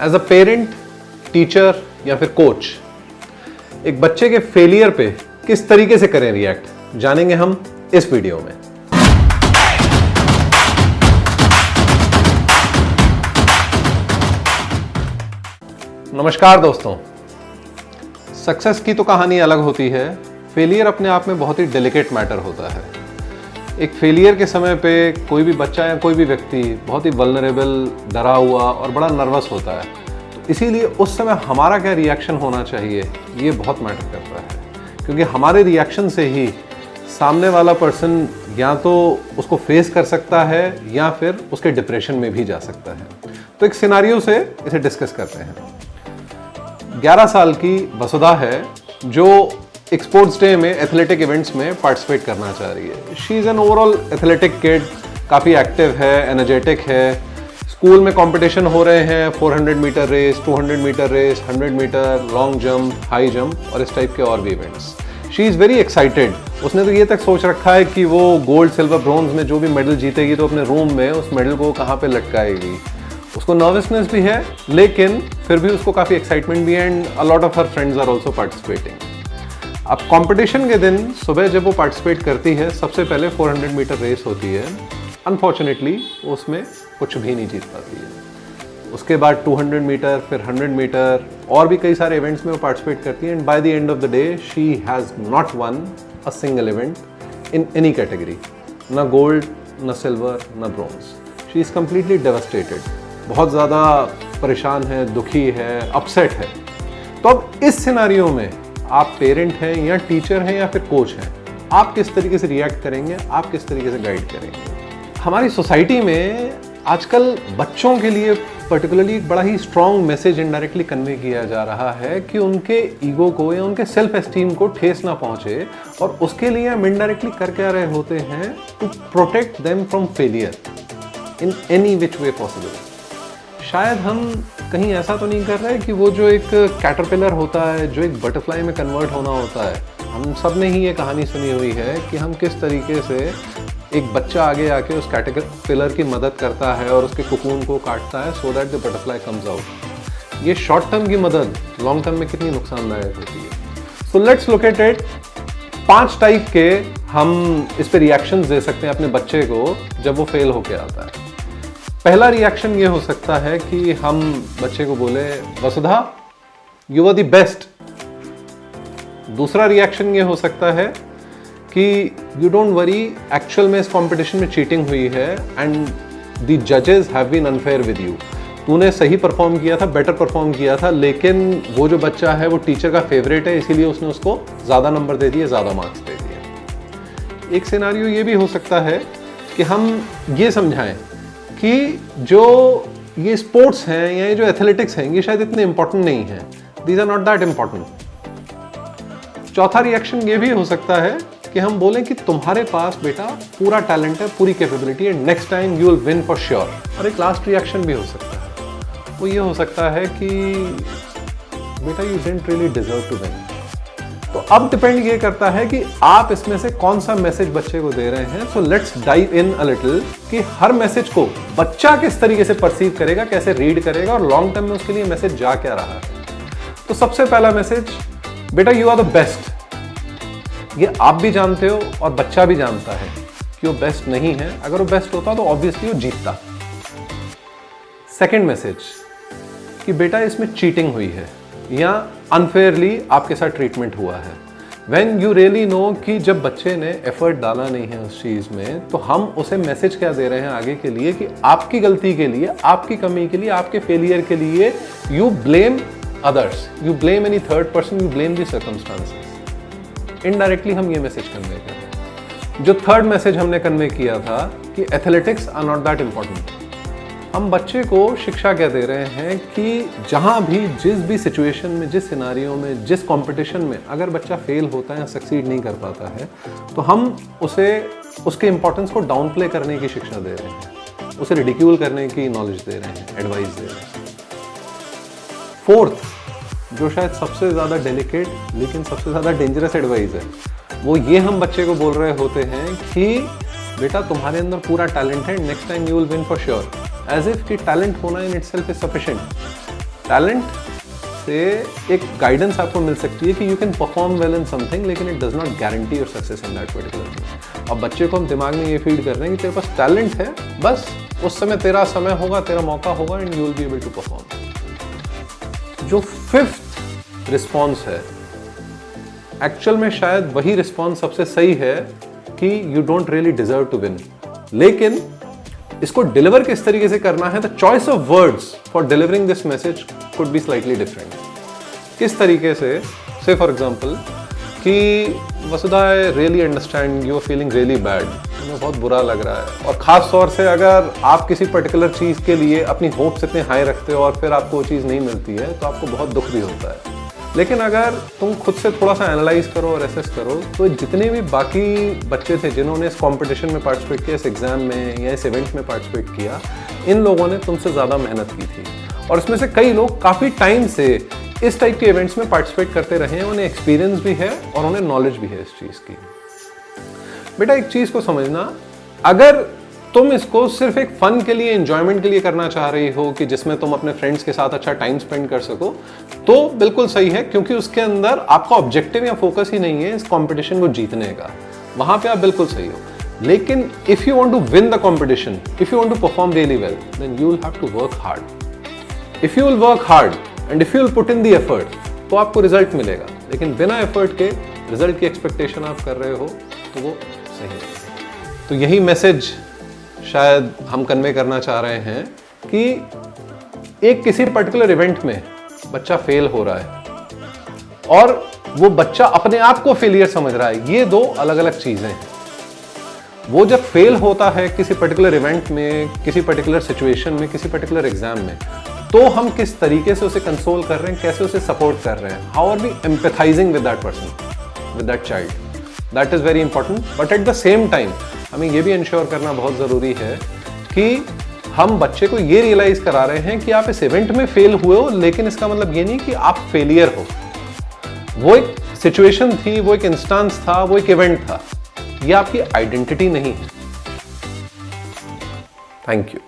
As a parent, teacher या फिर coach एक बच्चे के फेलियर पे किस तरीके से करें रिएक्ट, जानेंगे हम इस वीडियो में। नमस्कार दोस्तों, सक्सेस की तो कहानी अलग होती है, फेलियर अपने आप में बहुत ही डेलिकेट मैटर होता है। एक फेलियर के समय पे कोई भी बच्चा या कोई भी व्यक्ति बहुत ही वल्नरेबल, डरा हुआ और बड़ा नर्वस होता है। तो इसीलिए उस समय हमारा क्या रिएक्शन होना चाहिए ये बहुत मैटर करता है, क्योंकि हमारे रिएक्शन से ही सामने वाला पर्सन या तो उसको फेस कर सकता है या फिर उसके डिप्रेशन में भी जा सकता है। तो एक सिनारियो से इसे डिस्कस करते हैं। 11 साल की वसुधा है जो एक स्पोर्ट्स डे में एथलेटिक इवेंट्स में पार्टिसिपेट करना चाह रही है। She is an overall athletic kid, काफ़ी एक्टिव है, एनर्जेटिक है। स्कूल में कंपटीशन हो रहे हैं, 400 meter race, 200 meter race, 100 meter, long jump, high jump और इस टाइप के और भी events. She is very excited. उसने तो ये तक सोच रखा है कि वो गोल्ड, सिल्वर, ब्रॉन्ज में जो भी मेडल जीतेगी तो अपने रूम में उस मेडल को कहाँ पे लटकाएगी। उसको नर्वसनेस भी है, लेकिन फिर भी उसको काफ़ी एक्साइटमेंट भी है and a lot of her friends are also participating. अब कंपटीशन के दिन सुबह जब वो पार्टिसिपेट करती है, सबसे पहले 400 मीटर रेस होती है। अनफॉर्चुनेटली उसमें कुछ भी नहीं जीत पाती है। उसके बाद 200 मीटर, फिर 100 मीटर और भी कई सारे इवेंट्स में वो पार्टिसिपेट करती है and by the end of the day she has not one a single event in any category, ना गोल्ड, ना सिल्वर, ना bronze. She is completely devastated, बहुत ज़्यादा परेशान है, दुखी है, अपसेट है। तो अब इस सिनारियो में आप पेरेंट हैं या टीचर हैं या फिर कोच हैं, आप किस तरीके से रिएक्ट करेंगे, आप किस तरीके से गाइड करेंगे। हमारी सोसाइटी में आजकल बच्चों के लिए पर्टिकुलरली एक बड़ा ही स्ट्रॉन्ग मैसेज इनडायरेक्टली कन्वे किया जा रहा है कि उनके ईगो को या उनके सेल्फ एस्टीम को ठेस ना पहुंचे, और उसके लिए हम इनडायरेक्टली कर क्या रहे होते हैं, to protect them from failure in any which way possible. शायद हम कहीं ऐसा तो नहीं कर रहे कि वो जो एक कैटरपिलर होता है, जो एक बटरफ्लाई में कन्वर्ट होना होता है। हम सब ने ही ये कहानी सुनी हुई है कि हम किस तरीके से एक बच्चा आगे आके उस कैटरपिलर की मदद करता है और उसके कोकून को काटता है so that the butterfly comes out. ये शॉर्ट टर्म की मदद लॉन्ग टर्म में कितनी नुकसानदायक होती है। So let's look at it. 5 type के हम इस पे रिएक्शंस दे सकते हैं अपने बच्चे को जब वो फेल होके आता है। पहला रिएक्शन ये हो सकता है कि हम बच्चे को बोले, वसुधा यू आर द बेस्ट। दूसरा रिएक्शन ये हो सकता है कि यू डोंट वरी, एक्चुअल में इस कंपटीशन में चीटिंग हुई है एंड द जजेस have been unfair with you. तूने सही परफॉर्म किया था, बेटर परफॉर्म किया था, लेकिन वो जो बच्चा है वो टीचर का फेवरेट है, इसीलिए उसने उसको ज़्यादा नंबर दे दिए, ज़्यादा मार्क्स दे दिए। एक सिनारियो ये भी हो सकता है कि हम ये समझाएं कि जो ये स्पोर्ट्स हैं या ये जो एथलेटिक्स हैं ये शायद इतने इंपॉर्टेंट नहीं हैं, these are not that important. चौथा रिएक्शन ये भी हो सकता है कि हम बोलें कि तुम्हारे पास बेटा पूरा टैलेंट है, पूरी कैपेबिलिटी है, next time you will win for sure. और एक लास्ट रिएक्शन भी हो सकता है, वो ये हो सकता है कि बेटा you didn't really deserve to win. तो अब डिपेंड ये करता है कि आप इसमें से कौन सा मैसेज बच्चे को दे रहे हैं। So let's dive in a little कि हर मैसेज को बच्चा किस तरीके से परसीव करेगा, कैसे रीड करेगा और लॉन्ग टर्म में उसके लिए मैसेज जा क्या रहा है। तो सबसे पहला मैसेज, बेटा यू आर द बेस्ट। ये आप भी जानते हो और बच्चा भी जानता है कि वो बेस्ट नहीं है। अगर वो बेस्ट होता तो ऑब्वियसली वो जीतता। सेकेंड मैसेज कि बेटा इसमें चीटिंग हुई है या अनफेयरली आपके साथ ट्रीटमेंट हुआ है। व्हेन यू रियली नो कि जब बच्चे ने एफर्ट डाला नहीं है उस चीज़ में, तो हम उसे मैसेज क्या दे रहे हैं आगे के लिए कि आपकी गलती के लिए, आपकी कमी के लिए, आपके फेलियर के लिए you blame others, you blame any third person, you blame the circumstances. Indirectly हम ये मैसेज कन्वे कर रहे हैं। जो थर्ड मैसेज हमने कन्वे किया था कि athletics are not that important, हम बच्चे को शिक्षा क्या दे रहे हैं कि जहाँ भी, जिस भी सिचुएशन में, जिस सिनारियो में, जिस कंपटीशन में अगर बच्चा फेल होता है या सक्सीड नहीं कर पाता है, तो हम उसे उसके इंपॉर्टेंस को डाउन प्ले करने की शिक्षा दे रहे हैं, उसे रिडिक्यूल करने की नॉलेज दे रहे हैं, एडवाइस दे रहे हैं। फोर्थ, जो शायद सबसे ज़्यादा डेलिकेट लेकिन सबसे ज़्यादा डेंजरस एडवाइस है, वो ये हम बच्चे को बोल रहे होते हैं कि बेटा तुम्हारे अंदर पूरा टैलेंट है, next time you will win for sure. As if कि टैलेंट होना in itself is sufficient. Talent से एक गाइडेंस आपको मिल सकती है कि you can perform well in something, लेकिन it does not guarantee your success in that particular thing. अब बच्चे को हम दिमाग में ये फीड कर रहे हैं कि तेरे पास टैलेंट है, बस उस समय तेरा समय होगा, तेरा मौका होगा and you will be able to perform. जो फिफ्थ रिस्पॉन्स है, एक्चुअल में शायद वही रिस्पॉन्स सबसे सही है कि you don't really deserve to win, लेकिन इसको डिलीवर किस तरीके से करना है, the choice of words for delivering this message could be slightly different. किस तरीके से फॉर एग्जांपल कि Vasudha, I really understand you are feeling really bad, तुम्हें बहुत बुरा लग रहा है, और खास तौर से अगर आप किसी पर्टिकुलर चीज़ के लिए अपनी होप्स इतने हाई रखते हो और फिर आपको वो चीज़ नहीं मिलती है तो आपको बहुत दुख भी होता है। लेकिन अगर तुम खुद से थोड़ा सा एनालाइज करो और एसेस करो तो जितने भी बाकी बच्चे थे जिन्होंने इस कंपटीशन में पार्टिसिपेट किया, इस एग्जाम में या इस इवेंट में पार्टिसिपेट किया, इन लोगों ने तुमसे ज़्यादा मेहनत की थी, और इसमें से कई लोग काफ़ी टाइम से इस टाइप के इवेंट्स में पार्टिसिपेट करते रहे हैं, उन्हें एक्सपीरियंस भी है और उन्हें नॉलेज भी है इस चीज़ की। बेटा एक चीज़ को समझना, अगर तुम इसको सिर्फ एक फन के लिए, एंजॉयमेंट के लिए करना चाह रही हो कि जिसमें तुम अपने फ्रेंड्स के साथ अच्छा टाइम स्पेंड कर सको, तो बिल्कुल सही है, क्योंकि उसके अंदर आपका ऑब्जेक्टिव या फोकस ही नहीं है इस कंपटीशन को जीतने का, वहां पे आप बिल्कुल सही हो। लेकिन if you want to win the competition, if you want to perform really well, then you will have to work hard. If you will work hard and if you will put in the effort, तो आपको result मिलेगा, लेकिन बिना effort के result की expectation आप कर रहे हो तो वो सही नहीं। तो यही मैसेज शायद हम कन्वे करना चाह रहे हैं कि एक किसी पर्टिकुलर इवेंट में बच्चा फेल हो रहा है और वो बच्चा अपने आप को फेलियर समझ रहा है, ये दो अलग अलग चीजें हैं। वो जब फेल होता है किसी पर्टिकुलर इवेंट में, किसी पर्टिकुलर सिचुएशन में, किसी पर्टिकुलर एग्जाम में, तो हम किस तरीके से उसे कंसोल कर रहे हैं, कैसे उसे सपोर्ट कर रहे हैं, how are we empathising with that person, with that child, that is very important. But at the same time हमें यह भी इंश्योर करना बहुत ज़रूरी है कि हम बच्चे को ये रियलाइज़ करा रहे हैं कि आप इस इवेंट में फेल हुए हो, लेकिन इसका मतलब ये नहीं कि आप फेलियर हो। वो एक सिचुएशन थी, वो एक इंस्टेंस था, वो एक इवेंट था, ये आपकी आइडेंटिटी नहीं है। Thank you.